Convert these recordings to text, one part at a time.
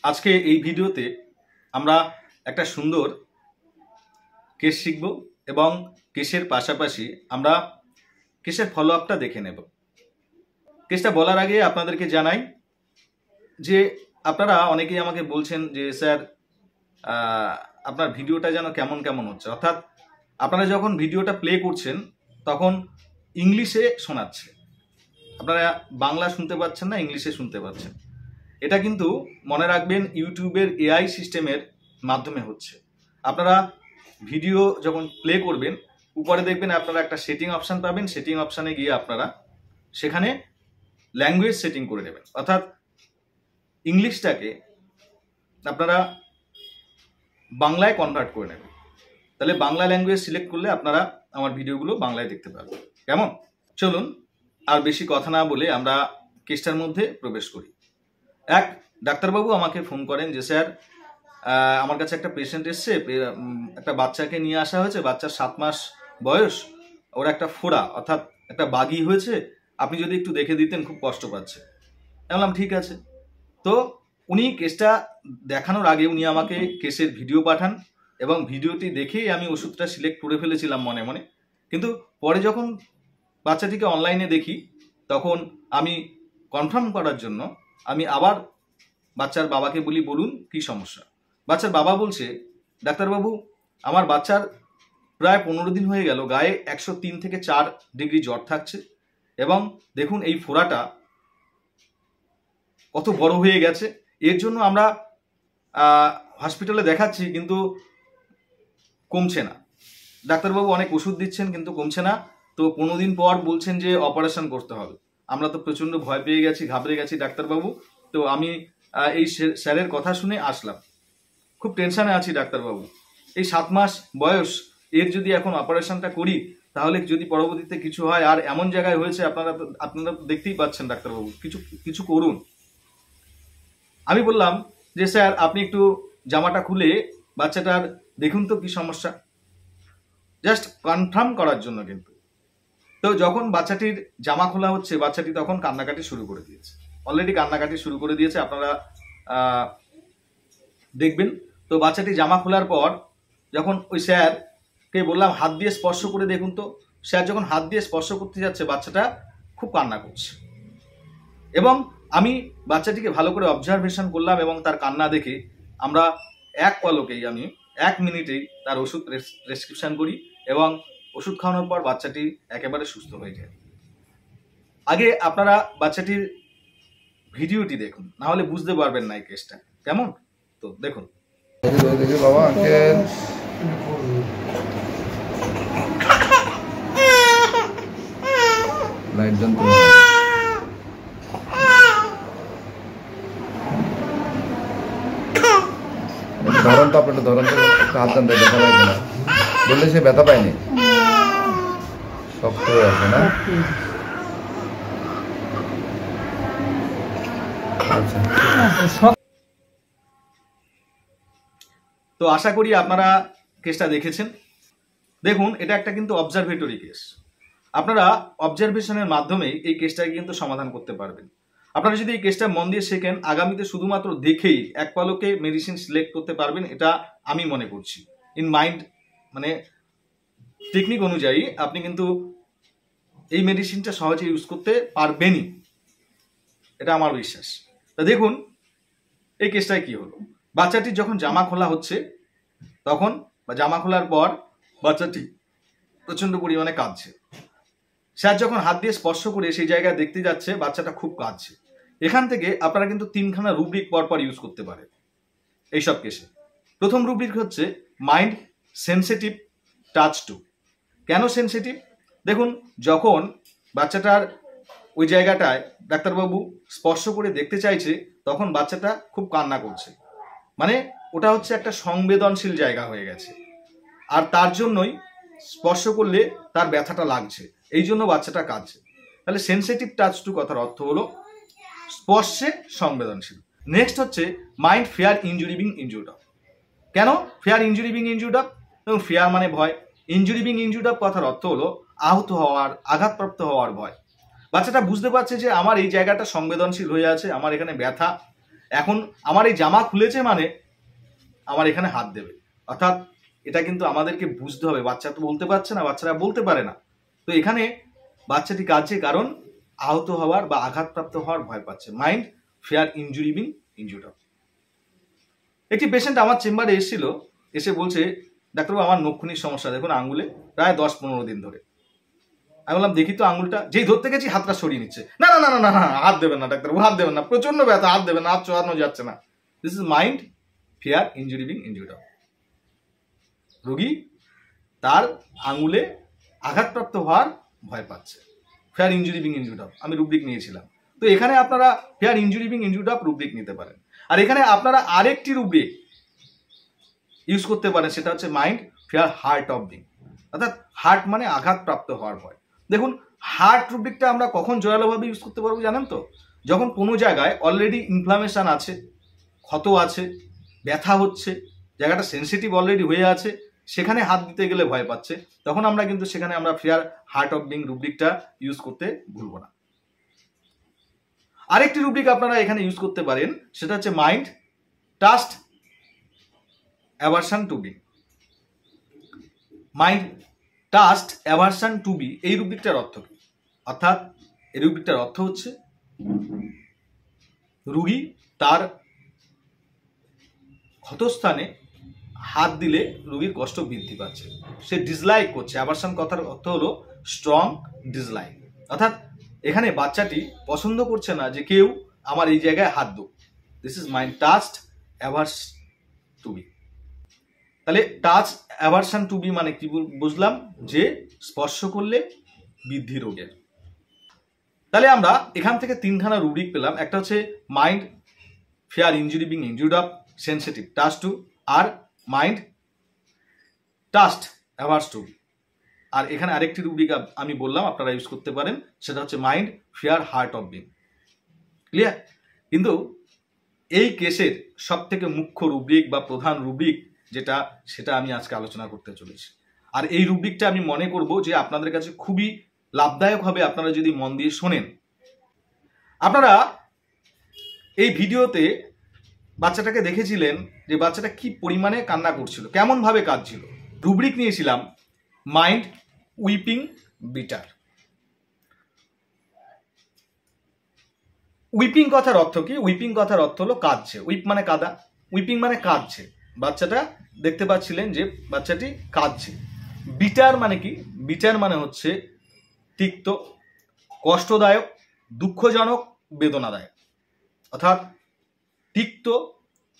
আজকে এই ভিডিওতে আমরা একটা সুন্দর কেস শিখব এবং কেসের পাশাপাশি আমরা কেসের ফলো আপটা দেখে নেব। কেসটা বলার আগে আপনাদেরকে জানাই যে আপনারা অনেকেই আমাকে বলছেন যে স্যার আপনার ভিডিওটা যেন কেমন কেমন হচ্ছে, অর্থাৎ আপনারা যখন ভিডিওটা প্লে করছেন তখন ইংলিশে শোনাচ্ছে, আপনারা বাংলা শুনতে পাচ্ছেন না, ইংলিশে শুনতে পাচ্ছেন। এটা কিন্তু মনে রাখবেন ইউটিউবের এআই সিস্টেমের মাধ্যমে হচ্ছে। আপনারা ভিডিও যখন প্লে করবেন উপরে দেখবেন আপনারা একটা সেটিং অপশান পাবেন, সেটিং অপশানে গিয়ে আপনারা সেখানে ল্যাঙ্গুয়েজ সেটিং করে নেবেন, অর্থাৎ ইংলিশটাকে আপনারা বাংলায় কনভার্ট করে নেবেন। তাহলে বাংলা ল্যাঙ্গুয়েজ সিলেক্ট করলে আপনারা আমার ভিডিওগুলো বাংলায় দেখতে পারবেন। কেমন? চলুন আর বেশি কথা না বলে আমরা কেসটার মধ্যে প্রবেশ করি। এক ডাক্তারবাবু আমাকে ফোন করেন যে স্যার আমার কাছে একটা পেশেন্ট এসছে, একটা বাচ্চাকে নিয়ে আসা হয়েছে, বাচ্চার 7 মাস বয়স, ওর একটা ফোড়া অর্থাৎ একটা বাগি হয়েছে, আপনি যদি একটু দেখে দিতেন, খুব কষ্ট পাচ্ছে। বললাম ঠিক আছে। তো উনি কেসটা দেখানোর আগে উনি আমাকে কেসের ভিডিও পাঠান এবং ভিডিওটি দেখেই আমি ওষুধটা সিলেক্ট করে ফেলেছিলাম মনে মনে, কিন্তু পরে যখন বাচ্চাটিকে অনলাইনে দেখি তখন আমি কনফার্ম করার জন্য আমি আবার বাচ্চার বাবাকে বলি, বলুন কি সমস্যা। বাচ্চার বাবা বলছে, ডাক্তারবাবু আমার বাচ্চার প্রায় 15 দিন হয়ে গেল, গায়ে 103 থেকে 4 ডিগ্রি জ্বর থাকছে এবং দেখুন এই ফোড়াটা কত বড় হয়ে গেছে। এর জন্য আমরা হসপিটালে দেখাচ্ছি কিন্তু কমছে না। ডাক্তারবাবু অনেক ওষুধ দিচ্ছেন কিন্তু কমছে না। তো 15 দিন পর বলছেন যে অপারেশন করতে হবে। আমরা তো প্রচণ্ড ভয় পেয়ে গেছি, ঘাবড়ে গেছি ডাক্তারবাবু। তো আমি এই স্যারের কথা শুনে আসলাম, খুব টেনশনে আছি ডাক্তারবাবু। এই 7 মাস বয়স, এর যদি এখন অপারেশনটা করি তাহলে যদি পরবর্তীতে কিছু হয়, আর এমন জায়গায় হয়েছে আপনারা দেখতেই পাচ্ছেন ডাক্তারবাবু, কিছু করুন। আমি বললাম যে স্যার আপনি একটু জামাটা খুলে বাচ্চাটার দেখুন তো কি সমস্যা, জাস্ট কনফার্ম করার জন্য কিন্তু। তো যখন বাচ্চাটির জামা খোলা হচ্ছে, বাচ্চাটি তখন কান্নাকাটি শুরু করে দিয়েছে, অলরেডি কান্নাকাটি শুরু করে দিয়েছে, আপনারা দেখবেন। তো বাচ্চাটি জামা খোলার পর যখন ওই স্যারকে বললাম হাত দিয়ে স্পর্শ করে দেখুন তো, স্যার যখন হাত দিয়ে স্পর্শ করতে যাচ্ছে বাচ্চাটা খুব কান্না করছে এবং আমি বাচ্চাটিকে ভালো করে অবজারভেশন করলাম এবং তার কান্না দেখে আমরা এক পলকেই, আমি 1 মিনিটেই তার ওষুধ প্রেসক্রিপশন করি এবং ওষুধ খাওয়ানোর পর বাচ্চাটি একেবারে সুস্থ হয়ে যায়। আগে আপনারা বাচ্চাটির ভিডিওটি দেখুন, না হলে বুঝতে পারবেন না এই কেসটা কেমন। তো দেখুন। বাবা আঙ্কেল লাইট জন ধরন তো আপনার ধরন তো হাত টান দেয়, ব্যথা পাইছে না বললে সে ব্যথা পায়নি, শক্ত হয়ে আছে না। তো আশা করি আপনারা কেসটা দেখেছেন। দেখুন এটা একটা কিন্তু অবজারভেটরি কেস, আপনারা অবজারভেশনের মাধ্যমেই এই কেসটাকে কিন্তু সমাধান করতে পারবেন। আপনারা যদি এই কেসটা মন দিয়ে শেখেন, আগামীতে শুধুমাত্র দেখেই এক পলকে মেডিসিন সিলেক্ট করতে পারবেন, এটা আমি মনে করছি। ইন মাইন্ড মানে টেকনিক অনুযায়ী আপনি কিন্তু এই মেডিসিনটা সহজে ইউজ করতে পারবেনই, এটা আমার বিশ্বাস। তা দেখুন এই কেসটায় কি হলো। বাচ্চাটির যখন জামা খোলা হচ্ছে তখন, বা জামা খোলার পর বাচ্চাটি প্রচন্ড পরিমাণে কাঁদছে। স্যার যখন হাত দিয়ে স্পর্শ করে সেই জায়গায় দেখতে যাচ্ছে বাচ্চাটা খুব কাঁদছে। এখান থেকে আপনারা কিন্তু 3খানা রুব্রিক পরপর ইউজ করতে পারেন এইসব কেসে। প্রথম রুব্রিক হচ্ছে মাইন্ড সেন্সিটিভ টাচ টু। কেন সেন্সিটিভ? দেখুন যখন বাচ্চাটার ওই জায়গাটায় ডাক্তারবাবু স্পর্শ করে দেখতে চাইছে তখন বাচ্চাটা খুব কান্না করছে, মানে ওটা হচ্ছে একটা সংবেদনশীল জায়গা হয়ে গেছে, আর তার জন্যই স্পর্শ করলে তার ব্যথাটা লাগছে, এই জন্য বাচ্চাটা কাঁদছে। তাহলে সেন্সিটিভ টাচ টু কথার অর্থ হলো স্পর্শে সংবেদনশীল। নেক্সট হচ্ছে mind fear injury being injured of. কেন fear injury being injured of? এবং ফেয়ার মানে ভয়, ইনজুরি বিং ইনজুর্ড অফ কথার অর্থ হলো আহত হওয়ার, আঘাতপ্রাপ্ত হওয়ার ভয়। বাচ্চাটা বুঝতে পারছে যে আমার এই জায়গাটা সংবেদনশীল হয়ে আছে, আমার এখানে ব্যথা, এখন আমার এই জামা খুলেছে মানে আমার এখানে হাত দেবে, অর্থাৎ এটা কিন্তু আমাদেরকে বুঝতে হবে। বাচ্চা তো বলতে পারছে না, বাচ্চারা বলতে পারে না, তো এখানে বাচ্চাটি কাঁদছে কারণ আহত হওয়ার বা আঘাতপ্রাপ্ত হওয়ার ভয় পাচ্ছে। Mind fear injury being injured. একটি পেশেন্ট আমার চেম্বারে এসেছিল, এসে বলছে ডাক্তারবাবু আমার নখুনির সমস্যা দেখুন আঙ্গুলে প্রায় 10-15 দিন ধরে। আমি বললাম দেখি তো আঙ্গুলটা, যেই ধরতে গেছি হাতটা সরিয়ে নিচ্ছে, না না না না না হাত দেবেন না ডাক্তারবাবু, হাত দেবেন না, প্রচন্ড ব্যথা, হাত দেবেন না, হাত চড়ানো যাচ্ছে না। This is mind fear injury being injured. রোগী তার আঙুলে আঘাতপ্রাপ্ত হওয়ার ভয় পাচ্ছে, ফেয়ার ইনজুরি বিং ইনজুর্ড। আমি রুব্রিক নিয়েছিলাম, তো এখানে আপনারা fair injury being injured rubric নিতে পারেন। আর এখানে আপনারা আরেকটি রুব্রিক ইউজ করতে পারেন, সেটা হচ্ছে mind fair hurt of being, অর্থাৎ হার্ট মানে আঘাতপ্রাপ্ত হওয়ার ভয়। দেখুন হার্ট রুব্রিকটা আমরা কখন জোরালোভাবে ইউজ করতে পারবো জানেন তো? যখন কোনো জায়গায় অলরেডি ইনফ্লামেশন আছে, ক্ষত আছে, ব্যথা হচ্ছে, জায়গাটা সেন্সিটিভ অলরেডি হয়ে আছে, সেখানে হাত দিতে গেলে ভয় পাচ্ছে, তখন আমরা কিন্তু সেখানে আমরা ফেয়ার হার্ট অফ বিং রুব্রিকটা ইউজ করতে ভুলবো না। আরেকটি রুব্রিক আপনারা এখানে ইউজ করতে পারেন, সেটা হচ্ছে mind touch aversion to be. Mind touch aversion to be, এই রুব্রিকটার অর্থ কি? অর্থাৎ এই রুব্রিকটার অর্থ হচ্ছে রুগী তার ক্ষতস্থানে হাত দিলে রোগীর কষ্ট বৃদ্ধি পাচ্ছে, সে ডিসলাইক করছে। অ্যাভারশন কথার অর্থ হলো স্ট্রং ডিসলাইক, অর্থাৎ এখানে বাচ্চাটি পছন্দ করছে না যে কেউ আমার এই জায়গায় হাত দো। This is mind touch averse to be. তাহলে টাচ অ্যাভারশন টু বি মানে কি বুঝলাম? যে স্পর্শ করলে বৃদ্ধি রোগের। তাহলে আমরা এখান থেকে তিনখানা রুব্রিক পেলাম, একটা হচ্ছে mind fear injury being injured of sensitive touch to, আর মাইন্ড টাস্ট অ্যাভার্স টু। আর এখানে আরেকটি রুব্রিক আমি বললাম আপনারা ইউজ করতে পারেন, সেটা হচ্ছে mind fear heart of being. Clear? কিন্তু এই কেসের সব থেকে মুখ্য রুব্রিক বা প্রধান রুব্রিক যেটা, সেটা আমি আজকে আলোচনা করতে চলেছি। আর এই রুব্রিকটা আমি মনে করব যে আপনাদের কাছে খুবই লাভদায়ক হবে আপনারা যদি মন দিয়ে শোনেন। আপনারা এই ভিডিওতে বাচ্চাটাকে দেখেছিলেন যে বাচ্চাটা কি পরিমাণে কান্না করছিল, কেমন ভাবে কাঁদছিল। রুব্রিক নিয়েছিলাম মাইন্ড উইপিং বিটার। উইপিং কথার অর্থ কি? উইপিং কথার অর্থ হলো কাঁদছে। উইপ মানে কাদা, উইপিং মানে কাঁদছে। বাচ্চাটা দেখতে পাচ্ছিলেন যে বাচ্চাটি কাঁদছে। বিটার মানে কি? বিটার মানে হচ্ছে তিক্ত, কষ্টদায়ক, দুঃখজনক, বেদনাদায়ক। অর্থাৎ তিক্ত,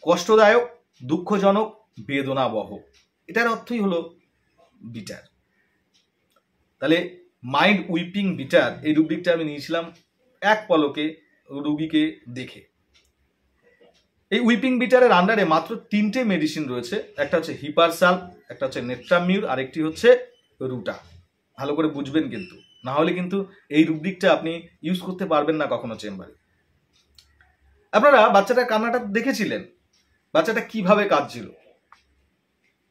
কষ্টদায়ক, দুঃখজনক, বেদনাবহ, এটার অর্থই হলো বিটার। তাহলে মাইন্ড উইপিং বিটার এই রুব্রিকটা আমি নিয়েছিলাম এক পলকে রুগীকে দেখে। এই উইপিং বিটারের আন্ডারে মাত্র 3টে মেডিসিন রয়েছে, একটা হচ্ছে হিপারসাল্ভ, একটা হচ্ছে নেট্রামিউর, আরেকটি হচ্ছে রুটা। ভালো করে বুঝবেন কিন্তু, না হলে কিন্তু এই রুব্রিকটা আপনি ইউজ করতে পারবেন না কখনো চেম্বারে। আপনারা বাচ্চাটার কান্নাটা দেখেছিলেন, বাচ্চাটা কিভাবে কাঁদছিল।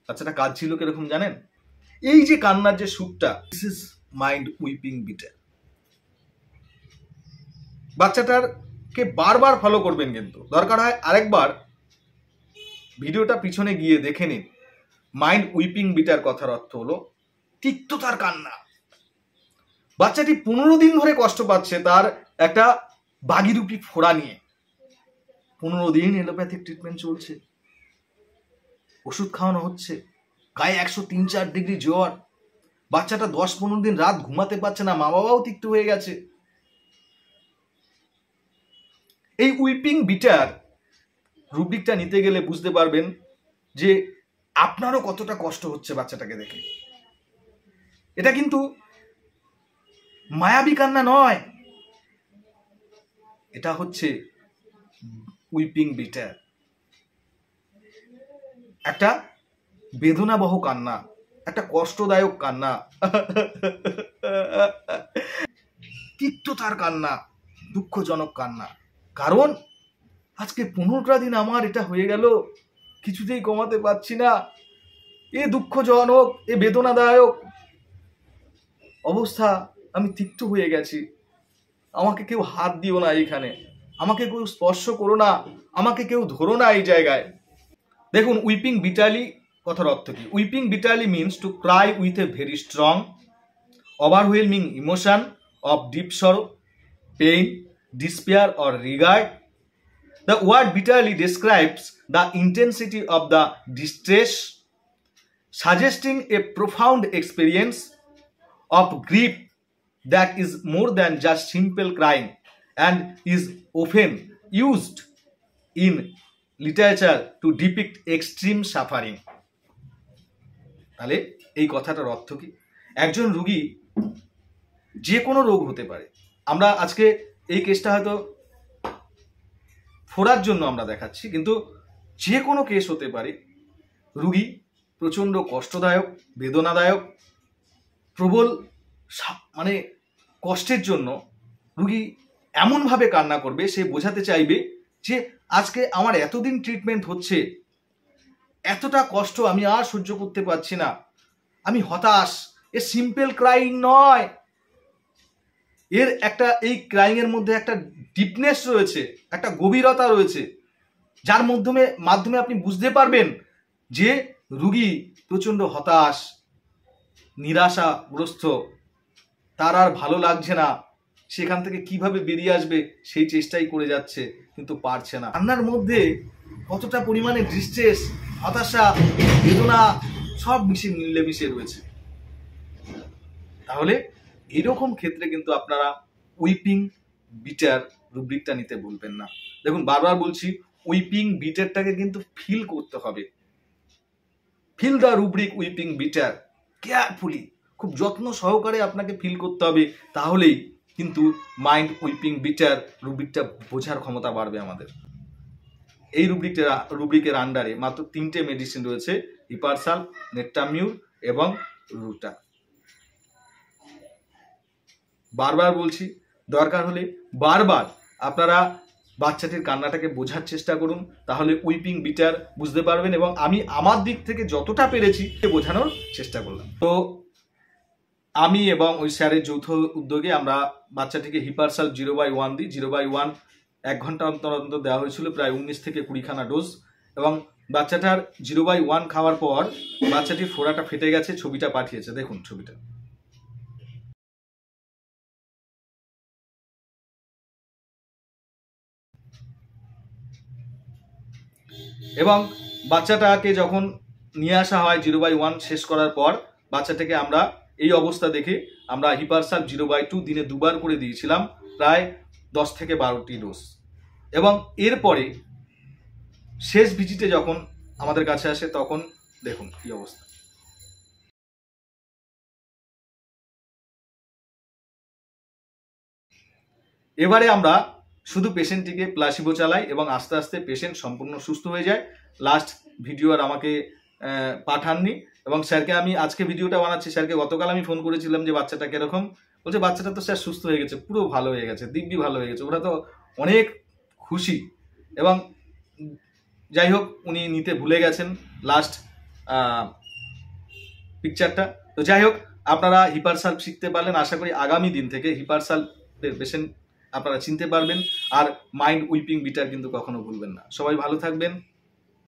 বাচ্চাটা কাঁদছিল কিরকম জানেন? এই যে কান্নার যে সুরটা, this is mind weeping bitter. বাচ্চাটারকে বারবার ফলো করবেন, কিন্তু দরকার হয় আরেকবার ভিডিওটা পিছনে গিয়ে দেখে নিন। মাইন্ড উইপিং বিটার কথার অর্থ হলো তিক্ততার কান্না। বাচ্চাটি 15 দিন ধরে কষ্ট পাচ্ছে তার একটা বাগিরুপি ফোড়া নিয়ে। 15 দিন এলোপ্যাথিক ট্রিটমেন্ট চলছে, ওষুধ খাওয়ানো হচ্ছে, গায়ে 103-104 ডিগ্রি জ্বর, বাচ্চাটা 10-15 দিন রাত ঘুমাতে পারছে না, মা বাবাও তিক্ত হয়ে গেছে। এই উইপিং বিটার রুব্রিকটা নিতে গেলে বুঝতে পারবেন যে আপনারও কতটা কষ্ট হচ্ছে বাচ্চাটাকে দেখে। এটা কিন্তু মায়াবী কান্না নয়, এটা হচ্ছে উইপিং বিটার, একটা বেদনাবহ কান্না, একটা কষ্টদায়ক কান্না, তিক্ততার কান্না, দুঃখজনক কান্না। কারণ আজকে 15টা দিন আমার এটা হয়ে গেল, কিছুতেই কমাতে পারছি না, এ দুঃখজনক, এ বেদনাদায়ক অবস্থা, আমি তিক্ত হয়ে গেছি, আমাকে কেউ হাত দিও না এখানে, আমাকে কেউ স্পর্শ করো না, আমাকে কেউ ধরো না এই জায়গায়। দেখুন, উইপিং বিটারলি কথার অর্থ কি? Weeping bitterly means to cry with a very strong overwhelming emotion of deep sorrow, pain, despair or regret. The word bitterly describes the intensity of the distress, suggesting a profound experience of grief that is more than just simple crying and is often used in literature to depict extreme suffering. তাহলে এই কথাটার অর্থ কি? একজন রোগী, যে কোনো রোগ হতে পারে, আমরা আজকে এই কেসটা হয়তো ফোড়ার জন্য আমরা দেখাচ্ছি, কিন্তু যে কোনো কেস হতে পারে। রোগী প্রচণ্ড কষ্টদায়ক, বেদনাদায়ক, প্রবল মানে কষ্টের জন্য রোগী এমনভাবে কান্না করবে, সে বোঝাতে চাইবে যে আজকে আমার এতদিন ট্রিটমেন্ট হচ্ছে, এতটা কষ্ট আমি আর সহ্য করতে পারছি না, আমি হতাশ। এ সিম্পল ক্রাইং নয়, এর একটা, এই ক্রাইং এর মধ্যে একটা ডিপনেস রয়েছে, একটা গভীরতা রয়েছে, যার মাধ্যমে আপনি বুঝতে পারবেন যে রোগী প্রচণ্ড হতাশ, নিরাশাগ্রস্ত, তার আর ভালো লাগছে না, সেখান থেকে কিভাবে বেরিয়ে আসবে সেই চেষ্টাই করে যাচ্ছে, কিন্তু পারছে না। কান্নার মধ্যে কতটা পরিমাণে ডিস্ট্রেস, হতাশা, বেদনা সব মিলেমিশে রয়েছে। তাহলে এরকম ক্ষেত্রে কিন্তু আপনারা উইপিং বিটার রুব্রিকটা নিতে ভুলবেন না। দেখুন, বারবার বলছি, উইপিং বিটারটাকে কিন্তু ফিল করতে হবে। Feel the rubric weeping bitter carefully, খুব যত্ন সহকারে আপনাকে ফিল করতে হবে। তাহলেই কিন্তু মাইন্ড উইপিং বিটার রুব্রিকটা বোঝার ক্ষমতা বাড়বে আমাদের। এই রুব্রিকের আন্ডারে মাত্র 3টে মেডিসিন রয়েছে, হিপারসাল, নেট্টামিউর এবং রুটা। বারবার বলছি, দরকার হলে বারবার আপনারা বাচ্চাটির কান্নাটাকে বোঝার চেষ্টা করুন, তাহলে উইপিং বিটার বুঝতে পারবেন। এবং আমি আমার দিক থেকে যতটা পেরেছি বোঝানোর চেষ্টা করলাম। তো আমি এবং ওই স্যারের যৌথ উদ্যোগে আমরা বাচ্চাটিকে হিপারসাল 0/1 দিই। 0/1 1 ঘন্টা অন্তর অন্তর দেওয়া হয়েছিল, প্রায় 19 থেকে 20খানা ডোজ। এবং বাচ্চাটার 0/1 খাওয়ার পর বাচ্চাটির ফোড়াটা ফেটে গেছে, ছবিটা পাঠিয়েছে, দেখুন ছবিটা। এবং বাচ্চাটাকে যখন নিয়ে আসা হয় 0/1 শেষ করার পর, বাচ্চাটাকে আমরা এই অবস্থা দেখে আমরা হিপারসাল 0/2 দিনে 2বার করে দিয়েছিলাম, প্রায় 10 থেকে 12টি ডোজ। এবং এরপরে শেষ ভিজিটে যখন আমাদের কাছে আসে, তখন দেখুন কি অবস্থা। এবারে আমরা শুধু পেশেন্টটিকে প্লাসিবো চালাই এবং আস্তে আস্তে পেশেন্ট সম্পূর্ণ সুস্থ হয়ে যায়। লাস্ট ভিডিও আর আমাকে পাঠাননি, এবং স্যারকে আমি আজকে ভিডিওটা বানাচ্ছি। স্যারকে গতকাল আমি ফোন করেছিলাম যে বাচ্চাটা কিরকম, বলছে বাচ্চাটা তো স্যার সুস্থ হয়ে গেছে, পুরো ভালো হয়ে গেছে, দিব্যি ভালো হয়ে গেছে। ওরা তো অনেক খুশি। এবং যাই হোক, উনি নিতে ভুলে গেছেন লাস্ট পিকচারটা। তো যাই হোক, আপনারা হিপারসাল শিখতে পারলেন। আশা করি আগামী দিন থেকে হিপারসাল পেশেন্ট আপনারা চিনতে পারবেন। আর মাইন্ড উইপিং বিটার কিন্তু কখনো ভুলবেন না। সবাই ভালো থাকবেন।